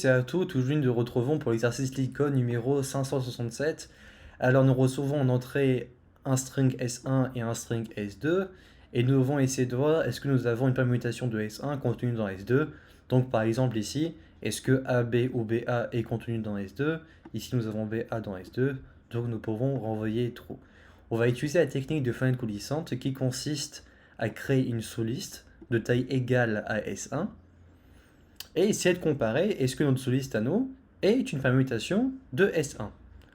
C'est à tous nous retrouvons pour l'exercice LeetCode numéro 567. Alors nous recevons en entrée un string S1 et un string S2 et nous devons essayer de voir est-ce que nous avons une permutation de S1 contenue dans S2. Donc par exemple ici, est-ce que AB ou BA est contenu dans S2? Ici nous avons BA dans S2, donc nous pouvons renvoyer true. On va utiliser la technique de fenêtre coulissante qui consiste à créer une sous-liste de taille égale à S1 et essayer de comparer est-ce que notre sous-liste à nous est une permutation de S1.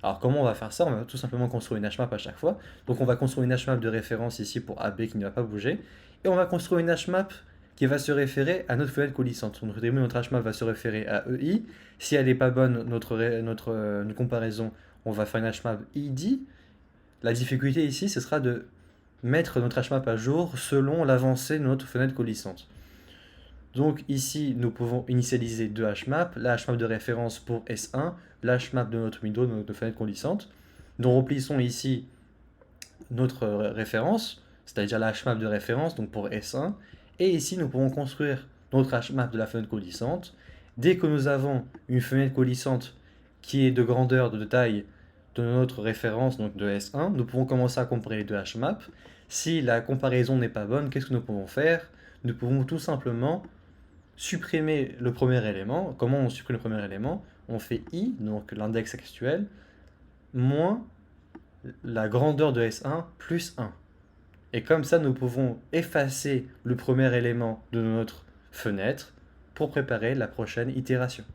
Alors comment on va faire ça? On va tout simplement construire une HMAP à chaque fois. Donc on va construire une HMAP de référence ici pour AB qui ne va pas bouger. Et on va construire une HMAP qui va se référer à notre fenêtre coulissante. Donc notre HMAP va se référer à EI. Si elle n'est pas bonne, notre comparaison, on va faire une HMAP ID. La difficulté ici, ce sera de mettre notre HMAP à jour selon l'avancée de notre fenêtre coulissante. Donc ici, nous pouvons initialiser deux HMAP, la HMAP de référence pour S1, la HMAP de notre window, de notre fenêtre coulissante. Nous remplissons ici notre référence, c'est-à-dire la HMAP de référence, donc pour S1. Et ici, nous pouvons construire notre HMAP de la fenêtre coulissante. Dès que nous avons une fenêtre coulissante qui est de grandeur, de taille de notre référence, donc de S1, nous pouvons commencer à comparer les deux HMAP. Si la comparaison n'est pas bonne, qu'est-ce que nous pouvons faire? Nous pouvons tout simplement supprimer le premier élément. Comment on supprime le premier élément? On fait i, donc l'index actuel, moins la grandeur de S1 plus 1. Et comme ça, nous pouvons effacer le premier élément de notre fenêtre pour préparer la prochaine itération.